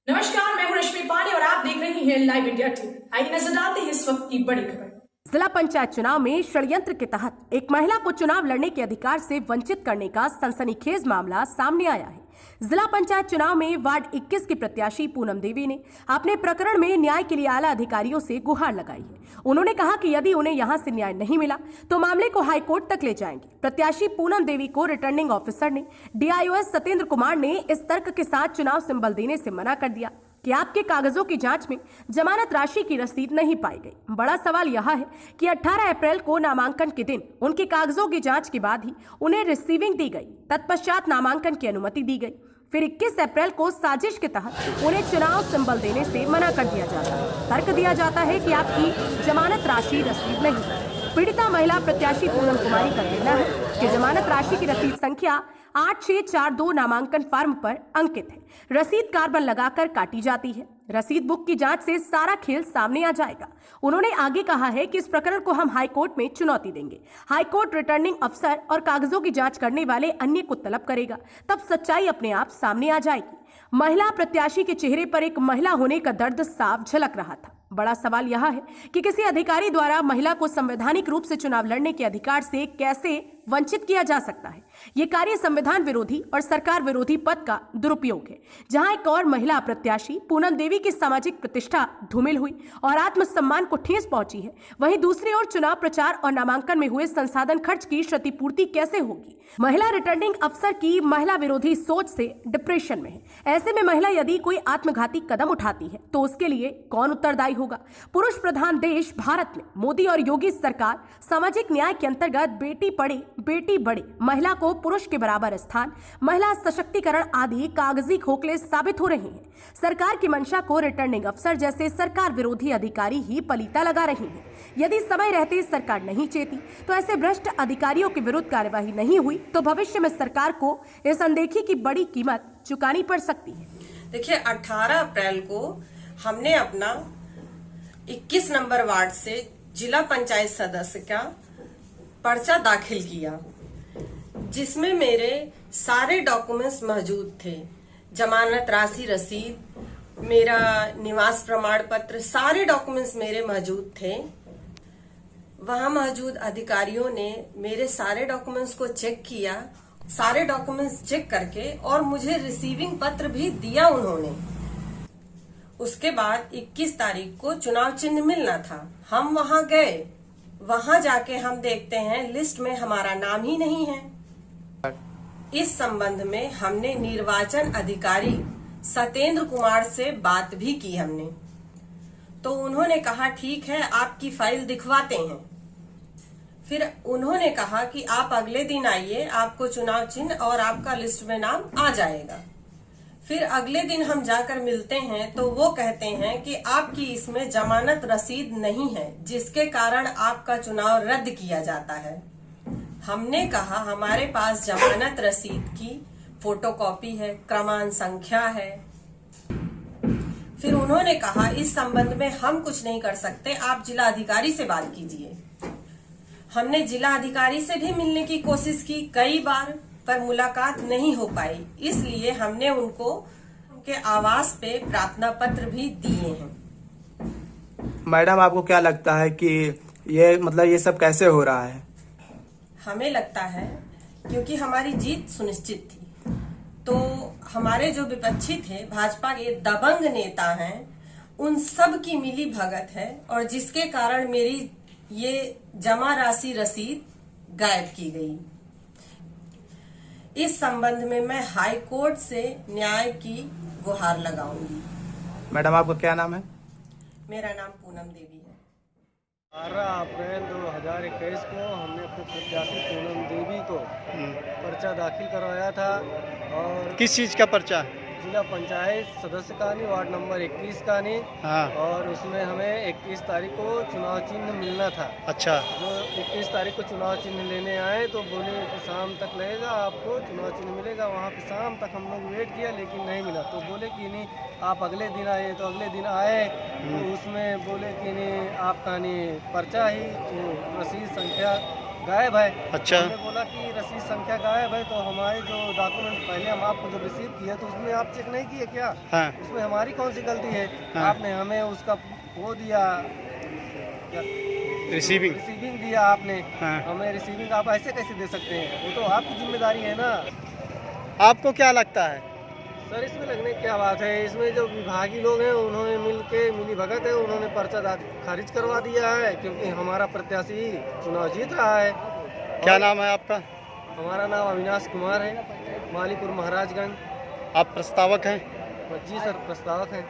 नमस्कार, मैं हूं रश्मि पांडे और आप देख रहे हैं लाइव इंडिया टीवी। आइए नजर डालते हैं इस वक्त की बड़ी खबर। जिला पंचायत चुनाव में षड्यंत्र के तहत एक महिला को चुनाव लड़ने के अधिकार से वंचित करने का सनसनीखेज मामला सामने आया है। जिला पंचायत चुनाव में वार्ड 21 की प्रत्याशी पूनम देवी ने अपने प्रकरण में न्याय के लिए आला अधिकारियों से गुहार लगाई है। उन्होंने कहा कि यदि उन्हें यहां से न्याय नहीं मिला तो मामले को हाईकोर्ट तक ले जाएंगे। प्रत्याशी पूनम देवी को रिटर्निंग ऑफिसर ने डीआईओएस सत्येंद्र कुमार ने इस तर्क के साथ चुनाव सिंबल देने से मना कर दिया कि आपके कागजों की जांच में जमानत राशि की रसीद नहीं पाई गई। बड़ा सवाल यह है कि 18 अप्रैल को नामांकन के दिन उनके कागजों की जांच के बाद ही उन्हें रिसीविंग दी गई, तत्पश्चात नामांकन की अनुमति दी गई। फिर 21 अप्रैल को साजिश के तहत उन्हें चुनाव सिंबल देने से मना कर दिया जाता है। तर्क दिया जाता है कि आपकी जमानत राशि रसीद नहीं। पीड़िता महिला प्रत्याशी पूनम कुमारी का कहना है कि जमानत राशि की रसीद संख्या 8642 नामांकन फॉर्म पर अंकित है। रसीद कार्बन लगाकर काटी जाती है। रसीद बुक की जांच से सारा खेल सामने आ जाएगा। उन्होंने आगे कहा है कि इस प्रकरण को हम हाईकोर्ट में चुनौती देंगे। हाईकोर्ट रिटर्निंग अफसर और कागजों की जांच करने वाले अन्य को तलब करेगा, तब सच्चाई अपने आप सामने आ जाएगी। महिला प्रत्याशी के चेहरे पर एक महिला होने का दर्द साफ झलक रहा था। बड़ा सवाल यह है कि किसी अधिकारी द्वारा महिला को संवैधानिक रूप से चुनाव लड़ने के अधिकार से कैसे वंचित किया जा सकता है। ये कार्य संविधान विरोधी और सरकार विरोधी पद का दुरुपयोग है। जहां एक और महिला प्रत्याशी पूनम देवी की सामाजिक प्रतिष्ठा धूमिल हुई और आत्मसम्मान को ठेस पहुंची है, वहीं दूसरी ओर चुनाव प्रचार और नामांकन में हुए संसाधन खर्च की क्षतिपूर्ति कैसे होगी। महिला रिटर्निंग अफसर की महिला विरोधी सोच से डिप्रेशन में है। ऐसे में महिला यदि कोई आत्मघाती कदम उठाती है तो उसके लिए कौन उत्तरदायी होगा। पुरुष प्रधान देश भारत में मोदी और योगी सरकार सामाजिक न्याय के अंतर्गत बेटी पढ़े बेटी बढ़े, महिला को पुरुष के बराबर स्थान, महिला सशक्तिकरण आदि कागजी खोखले साबित हो रहे हैं। सरकार की मंशा को रिटर्निंग अफसर जैसे सरकार विरोधी अधिकारी ही पलीता लगा रहे हैं। यदि समय रहते सरकार नहीं चेती तो ऐसे भ्रष्ट अधिकारियों के विरुद्ध कार्यवाही नहीं हुई तो भविष्य में सरकार को इस अनदेखी की बड़ी कीमत चुकानी पड़ सकती है। देखिए, 18 अप्रैल को हमने अपना 21 नंबर वार्ड से जिला पंचायत सदस्य का पर्चा दाखिल किया, जिसमें मेरे सारे डॉक्यूमेंट्स मौजूद थे। जमानत राशि रसीद, मेरा निवास प्रमाण पत्र, सारे डॉक्यूमेंट्स मेरे मौजूद थे। वहां मौजूद अधिकारियों ने मेरे सारे डॉक्यूमेंट्स को चेक किया। सारे डॉक्यूमेंट्स चेक करके और मुझे रिसीविंग पत्र भी दिया उन्होंने। उसके बाद 21 तारीख को चुनाव चिन्ह मिलना था। हम वहां गए, वहां जाके हम देखते हैं लिस्ट में हमारा नाम ही नहीं है। इस संबंध में हमने निर्वाचन अधिकारी सत्येंद्र कुमार से बात भी की हमने, तो उन्होंने कहा ठीक है, आपकी फाइल दिखवाते हैं। फिर उन्होंने कहा कि आप अगले दिन आइए, आपको चुनाव चिन्ह और आपका लिस्ट में नाम आ जाएगा। फिर अगले दिन हम जाकर मिलते हैं तो वो कहते हैं कि आपकी इसमें जमानत रसीद नहीं है, जिसके कारण आपका चुनाव रद्द किया जाता है। हमने कहा हमारे पास जमानत रसीद की फोटोकॉपी है, क्रमांक संख्या है। फिर उन्होंने कहा इस संबंध में हम कुछ नहीं कर सकते, आप जिला अधिकारी से बात कीजिए। हमने जिला अधिकारी से भी मिलने की कोशिश की कई बार, पर मुलाकात नहीं हो पाई। इसलिए हमने उनको उनके आवास पे प्रार्थना पत्र भी दिए हैं। मैडम, आपको क्या लगता है कि ये सब कैसे हो रहा है? हमें लगता है क्योंकि हमारी जीत सुनिश्चित थी, तो हमारे जो विपक्षी थे, भाजपा के दबंग नेता हैं, उन सब की मिली भगत है और जिसके कारण मेरी ये जमा राशि रसीद गायब की गई। इस संबंध में मैं हाई कोर्ट से न्याय की गुहार लगाऊंगी। मैडम, आपका क्या नाम है? मेरा नाम पूनम देवी है। 12 अप्रैल 2021 को हमने अपने प्रत्याशी पूनम देवी को पर्चा दाखिल करवाया था। और किस चीज़ का पर्चा? जिला पंचायत सदस्य का नहीं, वार्ड नंबर 21 का नहीं। हाँ। और उसमें हमें 21 तारीख को चुनाव चिन्ह मिलना था। अच्छा। जो 21 तारीख को चुनाव चिन्ह लेने आए तो बोले कि शाम तक लगेगा, आपको चुनाव चिन्ह मिलेगा। वहाँ पे शाम तक हम लोग वेट किया लेकिन नहीं मिला, तो बोले कि नहीं आप अगले दिन आए। तो अगले दिन आए तो उसमें बोले कि नहीं आपका नहीं पर्चा ही वो रसीद संख्या गायब है। अच्छा। हमने बोला कि रसीद संख्या गायब है, तो हमारे जो डॉक्यूमेंट पहले हम आपको जब रिसीव किए तो उसमें आप चेक नहीं किए क्या? हाँ। उसमें हमारी कौन सी गलती है? हाँ। आपने हमें उसका वो दिया, रिसीविंग दिया आपने। हाँ। हमें रिसीविंग आप ऐसे कैसे दे सकते हैं? वो तो आपकी जिम्मेदारी है ना। आपको क्या लगता है? सर इसमें लगने की क्या बात है, इसमें जो विभागीय लोग हैं उन्होंने मिली भगत है, उन्होंने पर्चा खारिज करवा दिया है, क्योंकि हमारा प्रत्याशी चुनाव जीत रहा है। क्या नाम है आपका? हमारा नाम अविनाश कुमार है, मालीपुर महाराजगंज। आप प्रस्तावक हैं? जी सर, प्रस्तावक हैं।